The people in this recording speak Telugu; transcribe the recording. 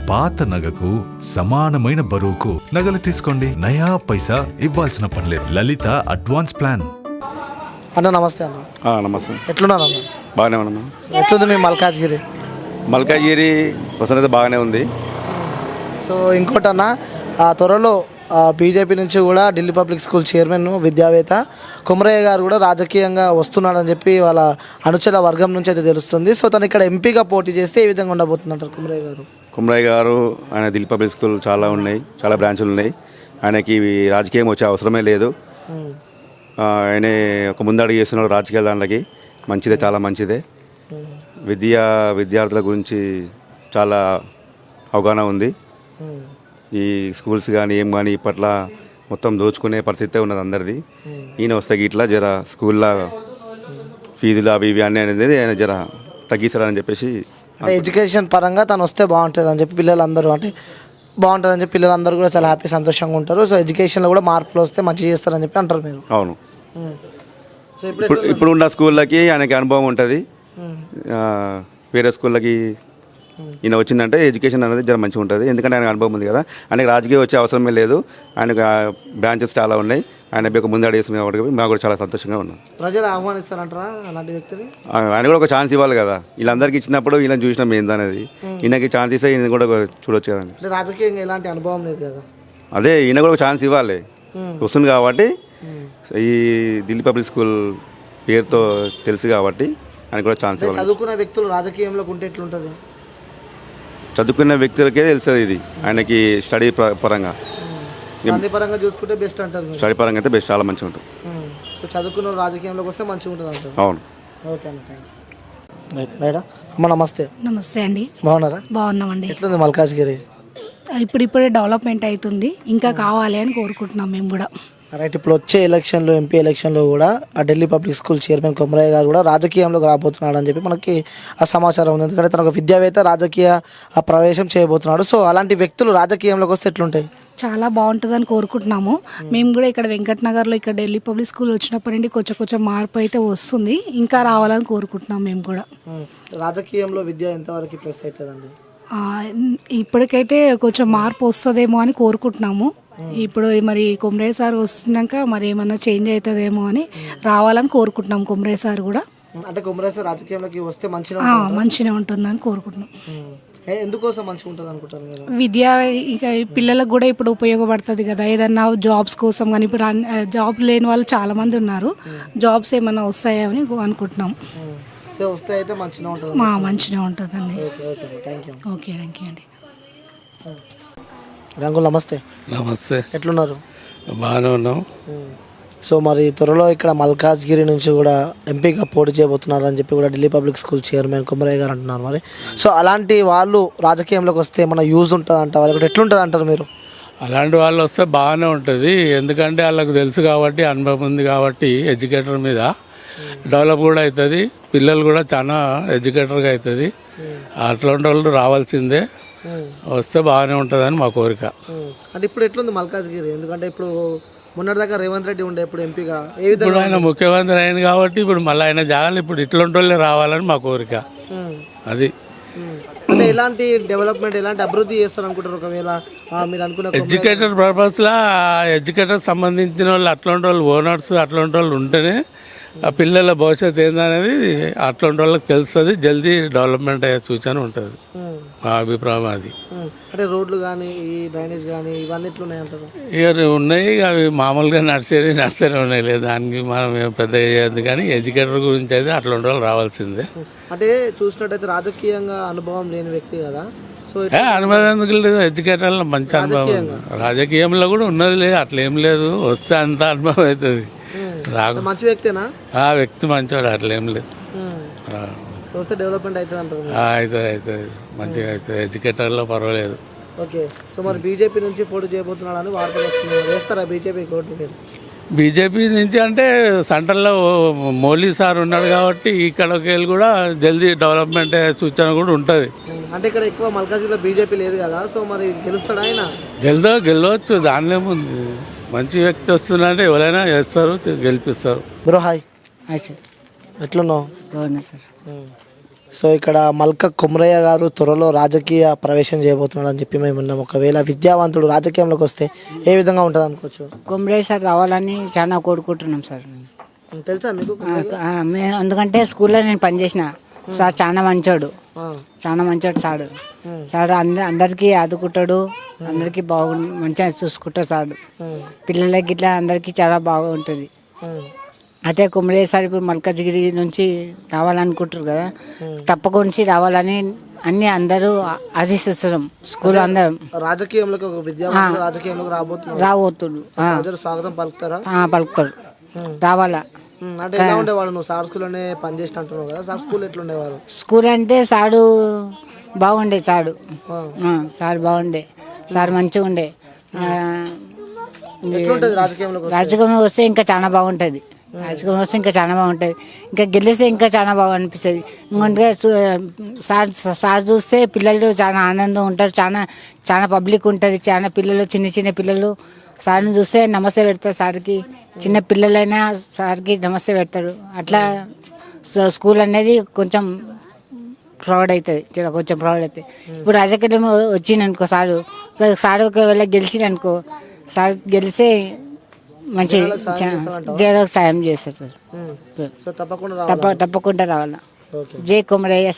పాత నగకు సమానమైన బరువుకు నగలు తీసుకోండి. నయా పైసా ఇవ్వాల్సిన పనిలేదు. లలిత అడ్వాన్స్ ప్లాన్. అన్న నమస్తే అన్న. నమస్తే. ఎట్లున్నారు అన్న? బాగానే ఉన్నాను. ఎట్లుంది మీ మల్కాజ్గిరి? మల్కాజ్గిరి ప్రస్తుతం అయితే బాగానే ఉంది. సో ఇంకోటి అన్న, త్వరలో బీజేపీ నుంచి కూడా ఢిల్లీ పబ్లిక్ స్కూల్ చైర్మన్ విద్యావేత్త కుమరయ్య గారు కూడా రాజకీయంగా వస్తున్నాడని చెప్పి వాళ్ళ అనుచర వర్గం నుంచి అయితే తెలుస్తుంది. సో తను ఇక్కడ ఎంపీగా పోటీ చేస్తే ఏ విధంగా ఉండబోతుందంటారు కుమరయ్య గారు? కుమరయ్య గారు ఆయన ఢిల్లీ పబ్లిక్ స్కూల్ చాలా ఉన్నాయి, చాలా బ్రాంచులు ఉన్నాయి. ఆయనకి రాజకీయం వచ్చే అవసరమే లేదు. ఆయన ఒక ముందడుగు చేస్తున్నాడు రాజకీయ దాంట్లోకి. మంచిదే, చాలా మంచిదే. విద్యార్థుల గురించి చాలా అవగాహన ఉంది. ఈ స్కూల్స్ కానీ ఏం కానీ ఇప్పట్లో మొత్తం దోచుకునే పరిస్థితి ఉన్నది అందరిది. ఈయన వస్తే ఇట్లా జర స్కూల్లో ఫీజులు అవి ఇవి అన్నీ అనేది ఆయన జర తగ్గిస్తారని చెప్పేసి, అంటే ఎడ్యుకేషన్ పరంగా తను వస్తే బాగుంటుంది అని చెప్పి పిల్లలందరూ, అంటే బాగుంటుందని చెప్పి పిల్లలందరూ కూడా చాలా హ్యాపీ సంతోషంగా ఉంటారు. సో ఎడ్యుకేషన్లో కూడా మార్పులు వస్తే మంచిగా చేస్తారని చెప్పి అంటారు మీరు. అవును. సో ఇప్పుడు ఉన్న స్కూళ్ళకి ఆయనకి అనుభవం ఉంటుంది. వేరే స్కూళ్ళకి ఈయన వచ్చిందంటే ఎడ్యుకేషన్ అనేది జర మంచిగా ఉంటుంది. ఎందుకంటే ఆయన అనుభవం ఉంది కదా. ఆయనకి రాజకీయం వచ్చే అవసరమే లేదు. ఆయనకు బ్రాంచెస్ చాలా ఉన్నాయి. ఆయన యొక్క ముందు అడిగేస్తుంది కాబట్టి మాకు కూడా చాలా సంతోషంగా ఉన్నాం. ప్రజలు ఆహ్వానిస్తారంటారా అలాంటి వ్యక్తిని? ఆయన కూడా ఒక ఛాన్స్ ఇవ్వాలి కదా. వీళ్ళందరికీ ఇచ్చినప్పుడు వీళ్ళని చూసినాం ఏందనేది. ఈయనకి ఛాన్స్ ఇస్తే ఈయన కూడా చూడొచ్చు కదండి. అంటే రాజకీయంగా ఎలాంటి అనుభవం లేదు కదా. అదే ఈయన కూడా ఒక ఛాన్స్ ఇవ్వాలి. వస్తుంది కాబట్టి ఈ ఢిల్లీ పబ్లిక్ స్కూల్ పేరుతో తెలుసు కాబట్టి ఆయన కూడా ఛాన్స్ ఇవ్వాలి. చదువుకున్న వ్యక్తులు రాజకీయంలోకి ఉంటే ఎట్లుంటుంది? చదువుకున్న వ్యక్తులకే తెలుస్తుంది ఇది. ఆయనకి స్టడీ పరంగా పరంగా చూసుకుంటే బెస్ట్ అంటారు. స్టడీ పరంగా అయితే బెస్ట్, చాలా మంచిగా ఉంటుంది. సో చదువుకున్న రాజకీయంలోకి వస్తే మంచిగా ఉంటుంది అంటారు. అవును. ఓకే అండి, థ్యాంక్ యూ. అమ్మ నమస్తే. నమస్తే అండి. బాగున్నారా? బాగున్నామండి. ఎట్లుంది మల్కాజ్గిరి? ఇప్పుడిప్పుడే డెవలప్మెంట్ అవుతుంది, ఇంకా కావాలి అని కోరుకుంటున్నాం మేము కూడా. రైట్. ఇప్పుడు వచ్చే ఎలక్షన్లో, ఎంపీ ఎలక్షన్లో కూడా ఆ Delhi public school chairman Kumaraiah గారు కూడా రాజకీయంలోకి రాబోతున్నాడు అని చెప్పి మనకి ఆ సమాచారం ఉంది. ఎందుకంటే తన ఒక విద్యావేత్త రాజకీయ ప్రవేశం చేయబోతున్నాడు. సో అలాంటి వ్యక్తులు రాజకీయంలోకి వస్తే ఎట్లుంటాయి? చాలా బాగుంటుందని కోరుకుంటున్నాము. మేము కూడా ఇక్కడ వెంకటనగర్లో ఇక్కడ ఢిల్లీ పబ్లిక్ స్కూల్ వచ్చినప్పటి నుండి కొంచెం మార్పు అయితే వస్తుంది, ఇంకా రావాలని కోరుకుంటున్నాం మేము కూడా. రాజకీయంలో విద్య ఎంతవరకు ప్లస్ అవుతుందండి? ఇప్పటికైతే కొంచెం మార్పు వస్తుందేమో అని కోరుకుంటున్నాము. ఇప్పుడు మరి కుమరయ్య సార్ వస్తున్నాక మరి ఏమన్నా చేంజ్ అవుతుందేమో అని రావాలని కోరుకుంటున్నాం. కుమరయ్య సార్ కూడా, అంటే కుమరయ్య సార్ రాజకీయంలోకి వస్తే మంచిగా ఉంటుందని కోరుకుంటున్నాం. ఎందుకోసం మంచిగా ఉంటుంది అనుకుంటారు మీరు? విద్య ఇంకా పిల్లలకు కూడా ఇప్పుడు ఉపయోగపడుతుంది కదా. ఏదన్నా జాబ్స్ కోసం కానీ ఇప్పుడు జాబ్ లేని వాళ్ళు చాలా మంది ఉన్నారు. జాబ్స్ ఏమన్నా వస్తాయని అనుకుంటున్నాం. సో వస్తే అయితే మంచిగా ఉంటుంది. మంచిగా ఉంటుందండి. ఓకే, థ్యాంక్ యూ అండి. రంగులు నమస్తే. నమస్తే. ఎట్లున్నారు? బాగానే ఉన్నాం. సో మరి త్వరలో ఇక్కడ మల్కాజ్గిరి నుంచి కూడా ఎంపీగా పోటీ చేయబోతున్నారు అని చెప్పి కూడా Delhi public school chairman Kumaraiah గారు అంటున్నారు. మరి సో అలాంటి వాళ్ళు రాజకీయంలోకి వస్తే ఏమైనా యూజ్ ఉంటుంది అంట? వాళ్ళకి ఎట్లుంటుంది అంటారు మీరు? అలాంటి వాళ్ళు వస్తే బాగానే ఉంటుంది. ఎందుకంటే వాళ్ళకు తెలుసు కాబట్టి, అనుభవం ఉంది కాబట్టి ఎడ్యుకేటర్ మీద డెవలప్ కూడా అవుతుంది. పిల్లలు కూడా చాలా ఎడ్యుకేటర్గా అవుతుంది. అట్లాంటి వాళ్ళు రావాల్సిందే, వస్తే బాగానే ఉంటుందని మా కోరిక. అంటే ఇప్పుడు ఎట్లుంది మల్కాజ్గిరి? ఎందుకంటే ఇప్పుడు మొన్నటిదాకా రేవంత్ రెడ్డి ఉండే, ఇప్పుడు ఎంపీగా ఇప్పుడు ఆయన ముఖ్యమంత్రి అయింది కాబట్టి ఇప్పుడు మళ్ళీ ఆయన జాగాలు ఇప్పుడు ఇట్లాంటి వాళ్ళే రావాలని మా కోరిక. అది అంటే ఎలాంటి డెవలప్మెంట్, ఎలాంటి అభివృద్ధి చేస్తారు అనుకుంటారు? ఒకవేళ మీరు అనుకున్న ఎడ్యుకేటర్ పర్పస్లో ఎడ్యుకేటర్ సంబంధించిన వాళ్ళు, అట్లాంటి వాళ్ళు ఓనర్స్ అట్లాంటి వాళ్ళు ఉంటేనే ఆ పిల్లల భవిష్యత్తు ఏందనేది అట్లాంటి వాళ్ళకి తెలుస్తుంది. జల్దీ డెవలప్మెంట్ అయ్యే సూచన ఉంటుంది. మా అభిప్రాయం అది. అంటే రోడ్లు కానీ, ఈ డ్రైనేజ్ కానీ ఇవన్నీ ఎట్లున్నాయి అంటారు? ఇక ఉన్నాయి, అవి మామూలుగా నడిచేనే ఉన్నాయి. లేదు దానికి మనం పెద్ద చేయదు. కానీ ఎడ్యుకేటర్ గురించి అయితే అట్లాంటి వాళ్ళు రావాల్సిందే. అంటే చూసినట్టయితే రాజకీయంగా అనుభవం లేని వ్యక్తి కదా. సో అనుభవం ఎందుకు లేదు? ఎడ్యుకేటర్లో మంచి అనుభవం ఉంది. రాజకీయంలో కూడా ఉన్నది లేదు, అట్లా ఏం లేదు. వస్తే అంత అనుభవం అవుతుంది. మంచి వ్యక్తేనా? ఆ వ్యక్తి మంచివాడు, అట్లా ఏం లేదు. వస్తే డెవలప్మెంట్ అవుతుంది అంటారు? అవుతుంది, మంచిగా అవుతుంది. ఎడ్యుకేటర్లో పర్వాలేదు. ఓకే. సో మరి బీజేపీ నుంచి పోటీ చేయబోతున్నాడు అని వార్తలు వస్తున్నాయి. వేస్తారా బీజేపీ ఓటు మీరు? బీజేపీ నుంచి అంటే సెంట్రల్లో మోడీ సార్ ఉన్నాడు కాబట్టి ఇక్కడికి వెళ్ళి కూడా జల్దీ డెవలప్మెంట్ సూచన కూడా ఉంటుంది. అంటే ఇక్కడ ఎక్కువ మల్కాజ్గిరిలో బీజేపీ లేదు కదా. సో మరి గెలుస్తాడు ఆయన? గెలవచ్చు, దానిలో ఏముంది. మంచి వ్యక్తి వస్తున్నారంటే ఎవరైనా చేస్తారు, గెలిపిస్తారు. Bro hi. Hi sir. ఎట్లున్నావు? బాగున్నా సార్. సో ఇక్కడ మల్క కుమరయ్య గారు త్వరలో రాజకీయ ప్రవేశం చేయబోతున్నాడు అని చెప్పి మేము ఉన్నాం. ఒకవేళ విద్యావంతుడు రాజకీయంలోకి వస్తే ఏ విధంగా ఉంటుంది అనుకోవచ్చు? కుమ్రే సార్ రావాలని చాలా కోరుకుంటున్నాం సార్. తెలుసా మీకు? ఎందుకంటే స్కూల్లో నేను పనిచేసిన సార్ చాలా మంచోడు, చాలా మంచోడు సార్. సార్ అందరికీ ఆదుకుంటాడు, అందరికీ మంచిగా చూసుకుంటాడు సార్. పిల్లలకి ఇట్లా అందరికీ చాలా బాగుంటుంది. అయితే కుమరే సార్ ఇప్పుడు మల్కాజ్గిరి నుంచి రావాలనుకుంటారు కదా, తప్పకుండా రావాలని అన్ని అందరూ ఆశిస్తున్నాం. స్కూల్ అందరం రాజకీయంలోకి ఒక విద్యావంతుడు రాజకీయంలోకి రాబోతుడు స్వాగతం పలుకుతారా? పలుకుతాడు, రావాలా. అంటే ఎలా ఉండేవాడు? నువ్వు సార్ స్కూల్లోనే పనిచేసిన అంటున్నావు కదా, సార్ స్కూల్ ఎట్లుండేవారు? స్కూల్ అంటే సారు బాగుండే, సార్ బాగుండే, సార్ మంచిగా ఉండే. రాజకీయంలో వస్తే ఇంకా చాలా బాగుంటుంది, రాజకీయంలో వస్తే ఇంకా చాలా బాగుంటుంది, ఇంకా గెలిస్తే ఇంకా చాలా బాగా అనిపిస్తుంది. ఇంకొంటే సార్ చూస్తే పిల్లలు చాలా ఆనందంగా ఉంటారు, చాలా చాలా పబ్లిక్ ఉంటుంది, చాలా పిల్లలు చిన్న చిన్న పిల్లలు సార్ని చూస్తే నమస్తే పెడతారు సార్కి. చిన్న పిల్లలైనా సార్కి నమస్తే పెడతారు. అట్లా స్కూల్ అనేది కొంచెం ప్రౌడ్ అవుతుంది, కొంచెం ప్రౌడ్ అవుతుంది. ఇప్పుడు రాజకీయం వచ్చిందనుకో సార్ ఒకవేళ గెలిచిననుకో, సార్ గెలిస్తే మంచి జైలుకు సాయం చేస్తారు సార్. తప్పకుండా రావాలా. జై కుమరయ్య.